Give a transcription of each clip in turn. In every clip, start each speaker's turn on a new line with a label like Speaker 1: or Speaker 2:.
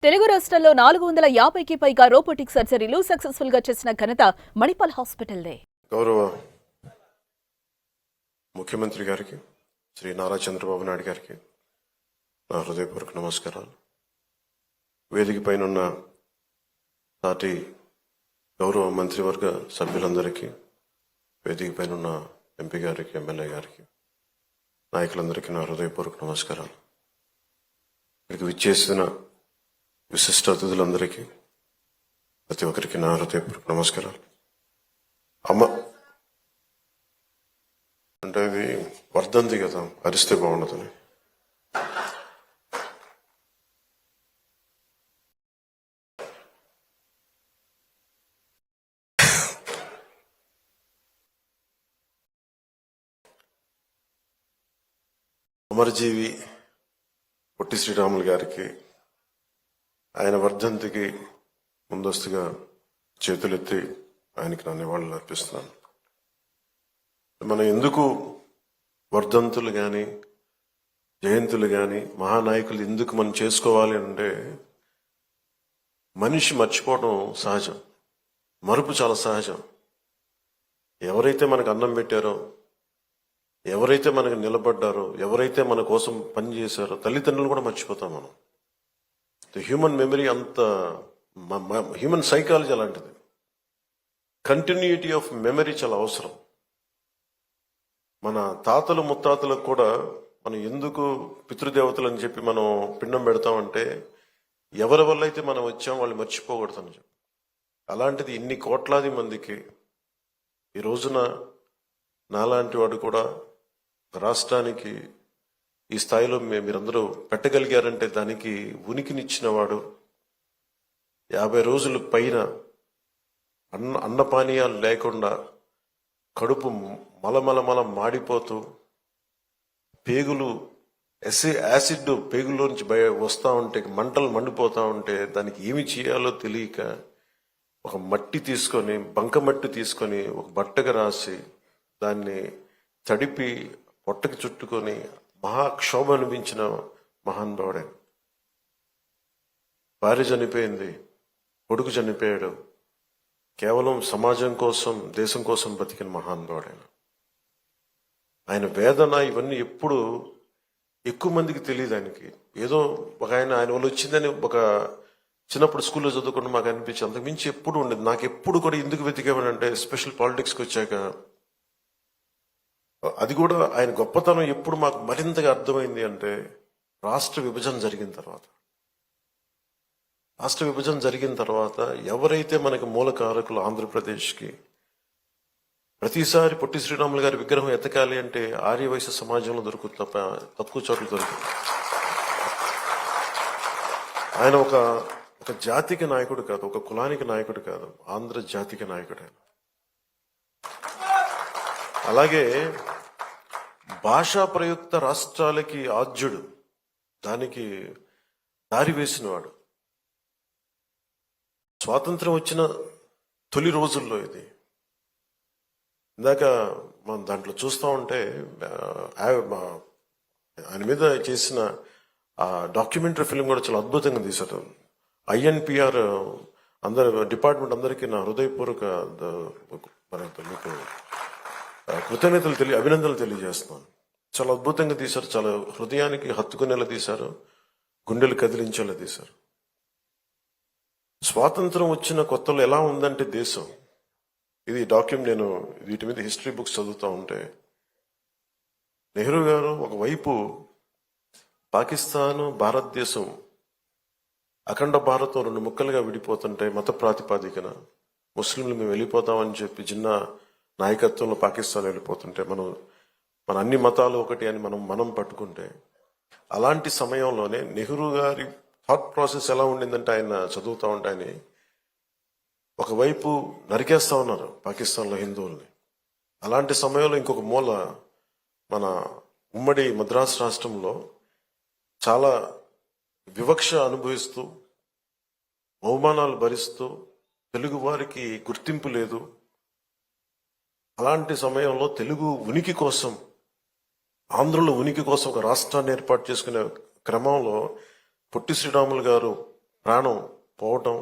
Speaker 1: తెలుగు రాష్ట్రాల్లో 450కి పైగా రోబోటిక్ సర్జరీలు సక్సెస్ఫుల్ గా చేసిన ఘనత మణిపాల్ హాస్పిటల్దే.
Speaker 2: గౌరవ ముఖ్యమంత్రి గారికి శ్రీ నారా చంద్రబాబు నాయుడు గారికి నా హృదయపూర్వక నమస్కారాలు. వేదిక పైన ఉన్న నాటి గౌరవ మంత్రివర్గ సభ్యులందరికీ, వేదిక పైన ఉన్న ఎంపీ గారికి, ఎమ్మెల్యే గారికి, నాయకులందరికీ నా హృదయపూర్వక నమస్కారాలు. ఇక్కడికి విచ్చేసిన విశిష్ట అతిథులందరికీ, ప్రతి ఒక్కరికి నా హృదయపూర్వక నమస్కారాలు. అమ్మ అంటే ఇది వర్ధంతి కదా, అరిస్తే బాగుండదని. అమరజీవి పొట్టి శ్రీరాములు గారికి ఆయన వర్ధంతికి ముందస్తుగా చేతులెత్తి ఆయనకి నా నివాళులు అర్పిస్తున్నాను. మనం ఎందుకు వర్ధంతులు కానీ, జయంతులు కానీ, మహానాయకులు ఎందుకు మనం చేసుకోవాలి అంటే, మనిషి మర్చిపోవడం సహజం, మరుపు చాలా సహజం. ఎవరైతే మనకు అన్నం పెట్టారో, ఎవరైతే మనకు నిలబడ్డారో, ఎవరైతే మన కోసం పనిచేశారో, తల్లిదండ్రులు కూడా మర్చిపోతాం మనం. హ్యూమన్ మెమరీ అంత, హ్యూమన్ సైకాలజీ అలాంటిది. కంటిన్యూటీ ఆఫ్ మెమరీ చాలా అవసరం. మన తాతలు ముత్తాతలకు కూడా మనం ఎందుకు పితృదేవతలు అని చెప్పి మనం పిండం పెడతామంటే, ఎవరి వల్ల అయితే మనం వచ్చాం వాళ్ళు మర్చిపోకూడదని చెప్పి. అలాంటిది ఇన్ని కోట్లాది మందికి ఈ రోజున నాలాంటి వాడు కూడా రాష్ట్రానికి ఈ స్థాయిలో మీరందరూ పెట్టగలిగారంటే దానికి ఉనికినిచ్చిన వాడు. 50 రోజుల పైన అన్నపానీయాలు లేకుండా కడుపు మలమలమల మాడిపోతూ, పేగులు యాసిడ్ పేగుల్లోంచి వస్తూ ఉంటే, మంటలు మండిపోతూ ఉంటే, దానికి ఏమి చేయాలో తెలియక ఒక మట్టి తీసుకొని, బంకమట్టి తీసుకొని ఒక బట్టగా రాసి దాన్ని తడిపి పొట్టకి చుట్టుకొని మహాక్షోభ అనిపించిన మహానుభావుడే. భార్య చనిపోయింది, కొడుకు చనిపోయాడు, కేవలం సమాజం కోసం, దేశం కోసం బతికిన మహానుభావుడైన ఆయన వేదన ఇవన్నీ ఎప్పుడు ఎక్కువ మందికి తెలియదు. ఆయనకి ఏదో ఒక ఆయన వల్ల వచ్చిందని ఒక చిన్నప్పుడు స్కూల్లో చదువుకుంటూ మాకు అనిపించి, అంతకుమించి ఎప్పుడు ఉండేది. నాకు ఎప్పుడు కూడా ఎందుకు వెతికేమనంటే, స్పెషల్ పాలిటిక్స్కి వచ్చాక అది కూడా ఆయన గొప్పతనం ఎప్పుడు మాకు మరింతగా అర్థమైంది అంటే, రాష్ట్ర విభజన జరిగిన తర్వాత ఎవరైతే మనకి మూలకారకులు ఆంధ్రప్రదేశ్కి, ప్రతిసారి పొట్టి శ్రీరాములు గారి విగ్రహం ఎతకాలి అంటే ఆర్యవైశ్య సమాజంలో దొరుకుతుంది తప్ప తక్కువ చోట్ల దొరుకుతుంది. ఆయన ఒక జాతికి నాయకుడు కాదు, ఒక కులానికి నాయకుడు కాదు, ఆంధ్ర జాతికి నాయకుడు ఆయన. అలాగే భాషా ప్రయుక్త రాష్ట్రాలకి ఆద్యుడు, దానికి దారి వేసినవాడు. స్వాతంత్రం వచ్చిన తొలి రోజుల్లో ఇది. ఇందాక మనం దాంట్లో చూస్తూ ఉంటే ఆయన మీద చేసిన ఆ డాక్యుమెంటరీ ఫిల్మ్ కూడా చాలా అద్భుతంగా తీశారు. INPR అందరు డిపార్ట్మెంట్ అందరికీ నా హృదయపూర్వక మీకు అభినందనలు తెలియజేస్తున్నాను. చాలా అద్భుతంగా తీశారు, చాలా హృదయానికి హత్తుకునేలా తీశారు, గుండెలు కదిలించేలా తీశారు. స్వాతంత్రం వచ్చిన కొత్తలో ఎలా ఉందంటే దేశం, ఇది నేను వీటి మీద హిస్టరీ బుక్స్ చదువుతూ ఉంటే, నెహ్రూ గారు ఒకవైపు పాకిస్తాను, భారతదేశం, అఖండ భారతం 2 ముక్కలుగా విడిపోతుంటే, మత ప్రాతిపాదికన ముస్లింలు మేము వెళ్ళిపోతామని చెప్పి జిన్నా నాయకత్వంలో పాకిస్తాన్ వెళ్ళిపోతుంటే, మన అన్ని మతాలు ఒకటి అని మనం పట్టుకుంటే, అలాంటి సమయంలోనే నెహ్రూ గారి థాట్ ప్రాసెస్ ఎలా ఉండిందంటే, ఆయన చదువుతూ ఉంటే ఆయన ఒకవైపు నరికేస్తా ఉన్నారు పాకిస్తాన్లో హిందువుల్ని. అలాంటి సమయంలో ఇంకొక మూల మన ఉమ్మడి మద్రాసు రాష్ట్రంలో చాలా వివక్ష అనుభవిస్తూ, అవమానాలు భరిస్తూ, తెలుగు వారికి గుర్తింపు లేదు. అలాంటి సమయంలో తెలుగు ఉనికి కోసం, ఆంధ్రుల ఉనికి కోసం ఒక రాష్ట్రాన్ని ఏర్పాటు చేసుకునే క్రమంలో పొట్టి శ్రీరాములు గారు ప్రాణం పోవటం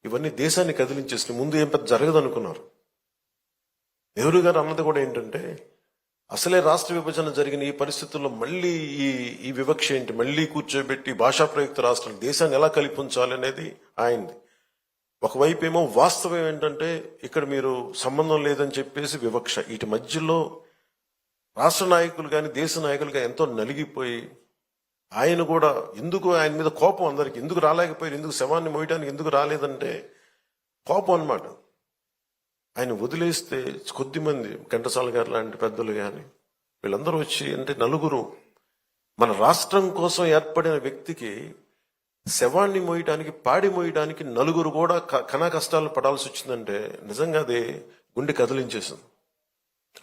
Speaker 2: ఇవన్నీ దేశాన్ని కదిలించేసి ముందు ఏం పెద్ద జరగదు అనుకున్నారు. నెహ్రూ గారు అన్నది కూడా ఏంటంటే అసలే రాష్ట్ర విభజన జరిగిన ఈ పరిస్థితుల్లో మళ్ళీ ఈ వివక్ష ఏంటి, మళ్ళీ కూర్చోబెట్టి భాషా ప్రయుక్త రాష్ట్రాలు దేశాన్ని ఎలా కలిపించాలి అనేది ఆయనది. ఒకవైపు ఏమో వాస్తవం ఏంటంటే ఇక్కడ మీరు సంబంధం లేదని చెప్పేసి వివక్ష. వీటి మధ్యలో రాష్ట్ర నాయకులు కానీ దేశ నాయకులు కానీ ఎంతో నలిగిపోయి ఆయన కూడా ఎందుకు ఆయన మీద కోపం అందరికి ఎందుకు రాలేకపోయారు, ఎందుకు శవాన్ని మోయడానికి ఎందుకు రాలేదంటే కోపం అన్నమాట. ఆయన వదిలేస్తే కొద్దిమంది ఘంటసాల గారు లాంటి పెద్దలు కానీ వీళ్ళందరూ వచ్చి అంటే నలుగురు మన రాష్ట్రం కోసం ఏర్పడిన వ్యక్తికి శవాన్ని మోయడానికి పాడి మోయడానికి నలుగురు కూడా కనా కష్టాలు పడాల్సి వచ్చిందంటే నిజంగా అదే గుండె కదిలించేసింది.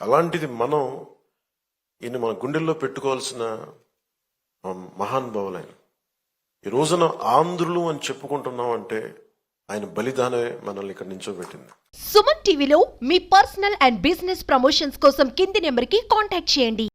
Speaker 2: అలాంటిది మనం ఈయన మన గుండెల్లో పెట్టుకోవాల్సిన మహానుభావులైన ఈ రోజున ఆంధ్రులు అని చెప్పుకుంటున్నాం అంటే ఆయన బలిదానమే మనల్ని ఇక్కడ నించోబెట్టింది.
Speaker 3: సుమన్ టీవీలో మీ పర్సనల్ అండ్ బిజినెస్ ప్రమోషన్స్ కోసం కింది నెంబర్కి కాంటాక్ట్ చేయండి.